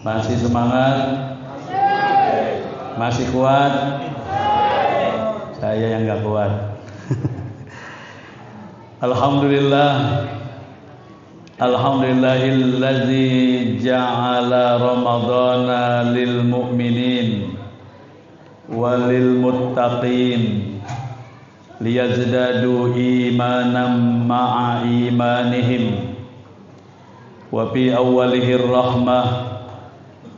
Masih semangat? Masih kuat? Saya yang gak kuat. Alhamdulillah. Alhamdulillahillazi ja'ala ramadhana lil mu'minin walil muttaqin liyazdadu imanan ma'a imanihim wa fi awwalihir rahmah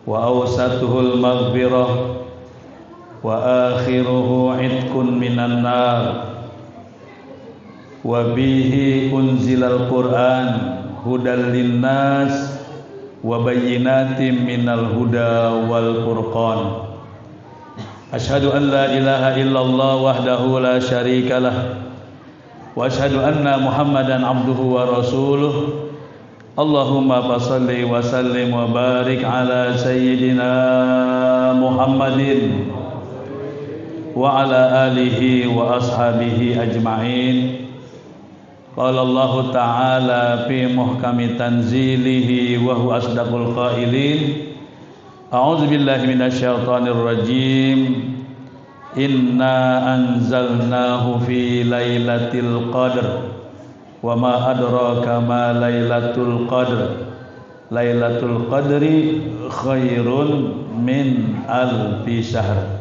wa awsatuhul maghfirah wa akhiruhu itqun minan nar wa bihi unzilal Qur'an hudal linnas wa bayyinatin minal huda wal furqan. Asyhadu an la ilaha illallah wahdahu la syarikalah wa asyhadu anna Muhammadan abduhu wa rasuluh. Allahumma fassalli wa sallim wa barik ala sayyidina Muhammadin wa ala alihi wa ashabihi ajma'in. Qala Allah ta'ala fi muhkami tanzilihi wa huwa asdaqul qailin. A'udzu billahi minasyaitonir rajim. Inna anzalnahu fi lailatul qadr wa ma adraka ma lailatul qadr. Lailatul qadri khairun min alfi syahr.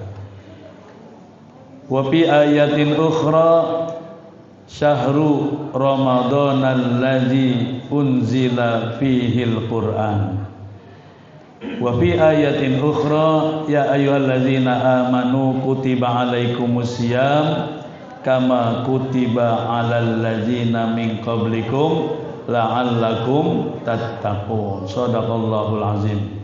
Wa fi ayatin ukhra syahru ramadhanal ladzi unzila fihil Qur'an. Wa fi ayatin ukhra ya ayyuhalladzina amanu kutiba alaikumusiyam kama kutiba alal ladzina min qablikum la'allakum tattaqun. Shadaqallahul azim.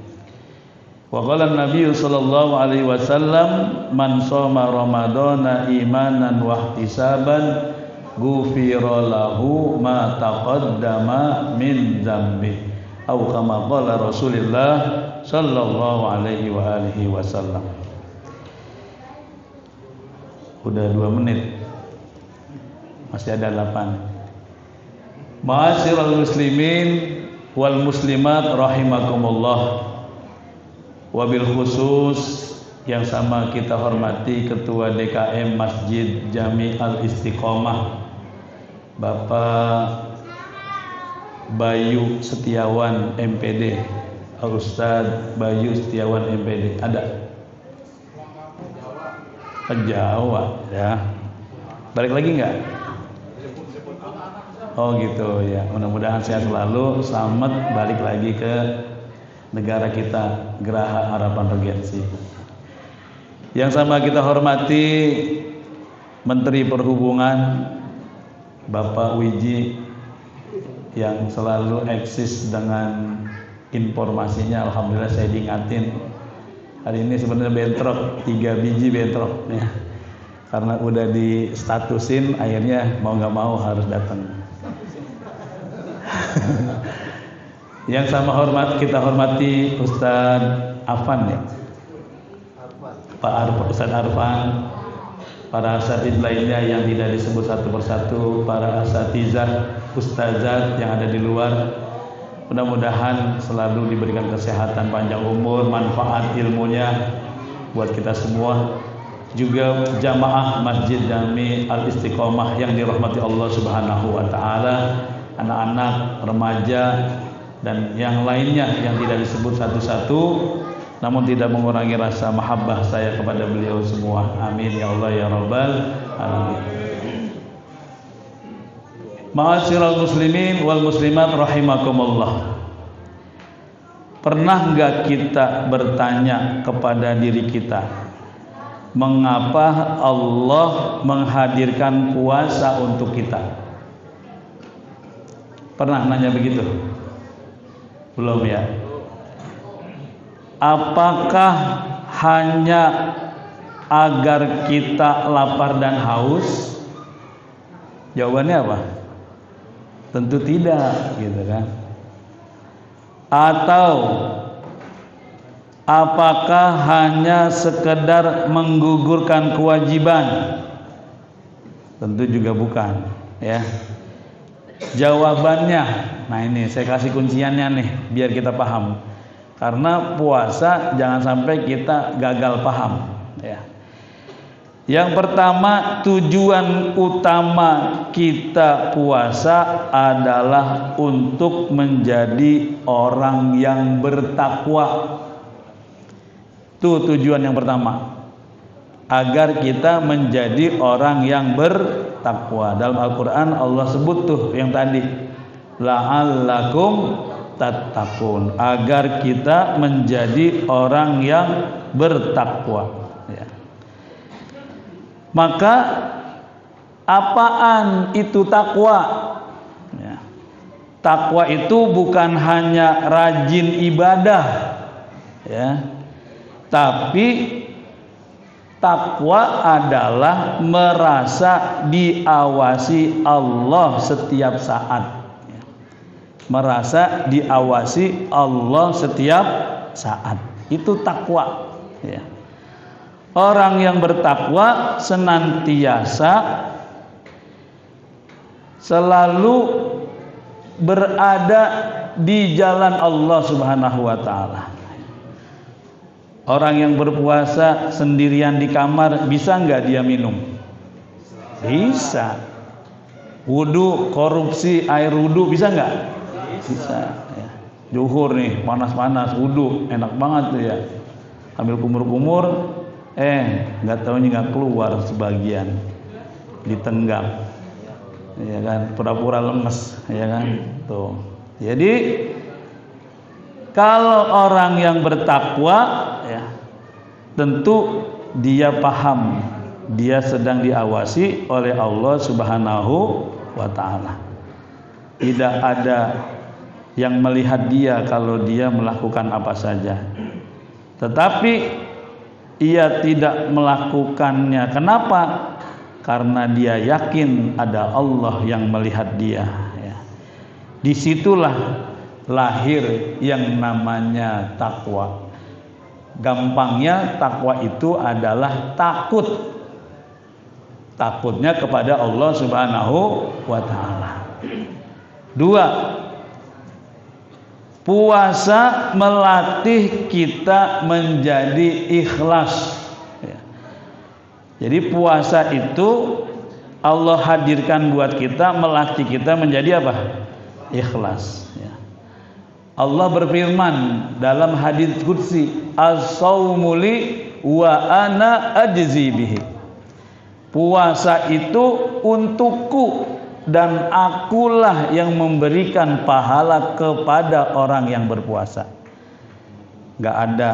Wa qala an-nabiy sallallahu alaihi wasallam man shoma ramadhana imanan wa ihtisaban ghufira lahu ma taqaddama min dzambi atau kama qala Rasulullah sallallahu alaihi wa alihi wasallam. Udah 2 menit. Masih ada 8. Ma'asyiral muslimin wal muslimat rahimakumullah. Wabil khusus yang sama kita hormati Ketua DKM Masjid Jami Al-Istiqomah Bapak Bayu Setiawan MPD. Ustadz Bayu Setiawan MPD ada? Jawa ya. Balik lagi nggak? Oh gitu ya. Mudah-mudahan sehat selalu, selamat balik lagi ke negara kita, Geraha Harapan Regensi. Yang sama kita hormati Menteri Perhubungan Bapak Wiji yang selalu eksis dengan informasinya. Alhamdulillah saya diingatin. Hari ini sebenarnya bentrok, 3 biji bentrok ya. Karena udah di statusin, akhirnya mau nggak mau harus datang. Yang sama kita hormati Ustadz Afan ya, Pak Ustadz Arfan, para asatidz lainnya yang tidak disebut satu persatu, para asatizah, ustazat yang ada di luar. Mudah-mudahan selalu diberikan kesehatan, panjang umur, manfaat ilmunya buat kita semua. Juga jamaah Masjid Jami Al-Istiqomah yang dirahmati Allah Subhanahu wa taala, anak-anak, remaja dan yang lainnya yang tidak disebut satu-satu, namun tidak mengurangi rasa mahabbah saya kepada beliau semua. Amin ya Allah ya Rabbal alamin. Ma'asyiral muslimin wal muslimat rahimakumullah. Pernah enggak kita bertanya kepada diri kita, mengapa Allah menghadirkan puasa untuk kita? Pernah nanya begitu? Belum ya? Apakah hanya agar kita lapar dan haus? Jawabannya apa? Tentu tidak, gitu kan? Atau apakah hanya sekedar menggugurkan kewajiban? Tentu juga bukan, ya. Jawabannya, nah ini saya kasih kunciannya nih biar kita paham. Karena puasa jangan sampai kita gagal paham, ya. Yang pertama, tujuan utama kita puasa adalah untuk menjadi orang yang bertakwa. Itu tujuan yang pertama, agar kita menjadi orang yang bertakwa. Dalam Al-Quran Allah sebut tuh yang tadi, la'allakum tattaqun, agar kita menjadi orang yang bertakwa, ya. Maka apaan itu takwa? Ya. Takwa itu bukan hanya rajin ibadah, ya, tapi takwa adalah merasa diawasi Allah setiap saat. Ya. Merasa diawasi Allah setiap saat. Itu takwa, ya. Orang yang bertakwa senantiasa selalu berada di jalan Allah Subhanahu wa taala. Orang yang berpuasa sendirian di kamar, bisa nggak dia minum? Bisa. Wudu, korupsi air wudu, bisa nggak? Bisa. Ya. Zuhur nih, panas-panas, wudu, enak banget tuh ya. Ambil kumur-kumur, nggak taunya nggak keluar sebagian, ditenggak, ya kan, pura-pura lemes, ya kan, tuh. Jadi kalau orang yang bertakwa, ya, tentu dia paham dia sedang diawasi oleh Allah Subhanahu wa taala. Tidak ada yang melihat dia kalau dia melakukan apa saja. Tetapi ia tidak melakukannya. Kenapa? Karena dia yakin ada Allah yang melihat dia, ya. Disitulah lahir yang namanya takwa. Gampangnya takwa itu adalah takut. Takutnya kepada Allah Subhanahu wa taala. 2. Puasa melatih kita menjadi ikhlas, ya. Jadi puasa itu Allah hadirkan buat kita, melatih kita menjadi apa? Ikhlas, ya. Allah berfirman dalam hadits qudsi, as-saumu li wa ana ajzi bihi. Puasa itu untukku dan akulah yang memberikan pahala kepada orang yang berpuasa. Gak ada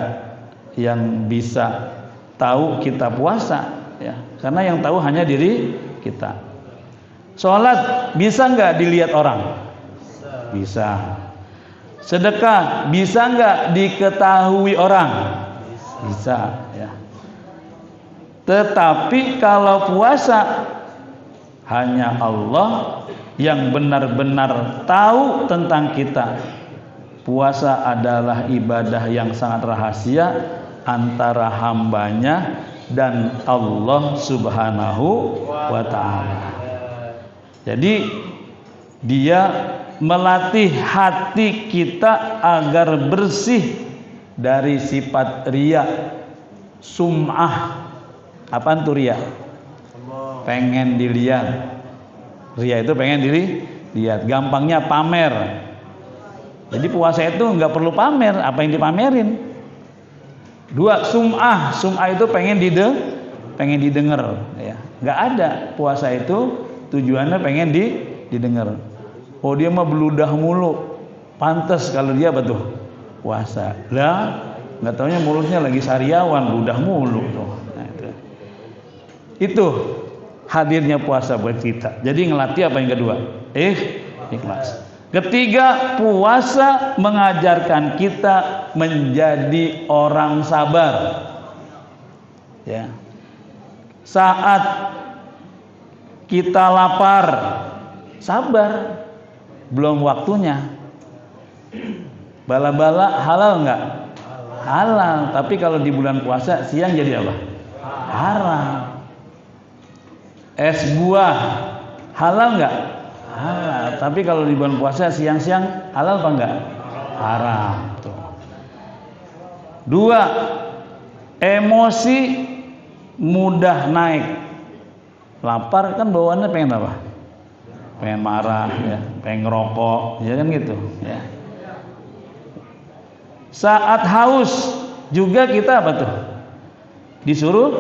yang bisa tahu kita puasa, ya, karena yang tahu hanya diri kita. Sholat bisa nggak dilihat orang? Bisa. Sedekah bisa nggak diketahui orang? Bisa, ya. Tetapi kalau puasa, hanya Allah yang benar-benar tahu tentang kita. Puasa adalah ibadah yang sangat rahasia antara hambanya dan Allah Subhanahu wa ta'ala. Jadi dia melatih hati kita agar bersih dari sifat riya, sum'ah. Apaan tuh riya? Pengen dilihat. Riya itu pengen dilihat. Gampangnya pamer. Jadi puasa itu nggak perlu pamer. Apa yang dipamerin? 2. Sum'ah. Sum'ah itu pengen didengar, ya. Nggak ada. Puasa itu tujuannya pengen didengar. Oh, dia mah beludah mulu. Pantes kalau dia apa tuh? Puasa. Lah, nggak taunya mulutnya lagi sariawan, beludah mulu tuh. Nah, itu hadirnya puasa buat kita. Jadi ngelatih apa yang kedua? Ikhlas. Ketiga, puasa mengajarkan kita menjadi orang sabar, ya. Saat kita lapar, sabar, belum waktunya. Bala-bala halal nggak? Halal. Tapi kalau di bulan puasa siang jadi apa? Haram. Es buah halal nggak? Halal. Tapi kalau di bulan puasa siang-siang halal apa enggak? Haram. Tuh. Dua, emosi mudah naik. Lapar kan bawaannya pengen apa? Pengen marah, ya, pengen ngerokok, ya kan gitu, ya. Saat haus juga kita apa tuh? Disuruh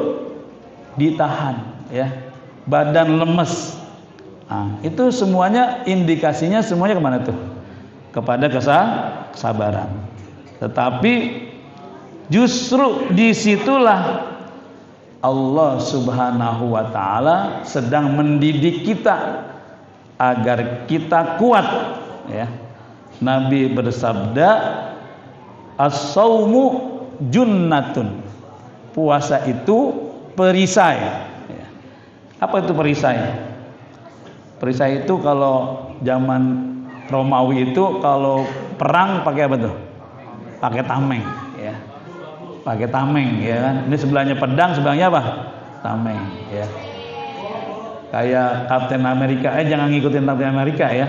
ditahan, ya. Badan lemes. Nah, itu semuanya indikasinya semuanya kemana tuh? Kepada kesabaran. Tetapi justru disitulah Allah Subhanahu wa Ta'ala sedang mendidik kita agar kita kuat, ya. Nabi bersabda, as-saumu junnatun. Puasa itu perisai. Ya. Apa itu perisai? Perisai itu kalau zaman Romawi itu kalau perang pakai apa tuh? Pakai tameng, ya. Pakai tameng, ya kan. Ini sebelahnya pedang, sebelahnya apa? Tameng, ya. Kayak Kapten Amerika, jangan ngikutin Kapten Amerika, ya.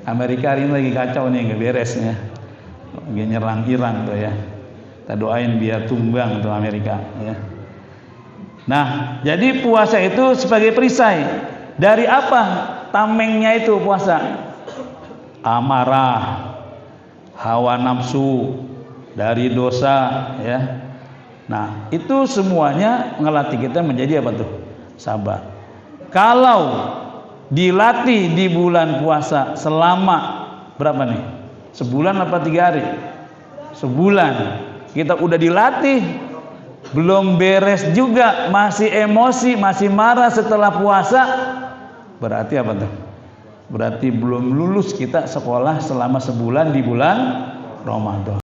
Amerika hari ini lagi kacau nih, nggak beres ya. Lagi nyerang Iran tuh, ya. Kita doain biar tumbang tuh Amerika, ya. Nah, jadi puasa itu sebagai perisai. Dari apa tamengnya itu puasa? Amarah, hawa nafsu, dari dosa, ya. Nah, itu semuanya ngelatih kita menjadi apa tuh? Sabar. Kalau dilatih di bulan puasa selama berapa nih? Sebulan apa 3 hari? Sebulan. Kita udah dilatih, belum beres juga, masih emosi, masih marah setelah puasa. Berarti apa tuh? Berarti belum lulus kita sekolah selama sebulan di bulan Ramadan.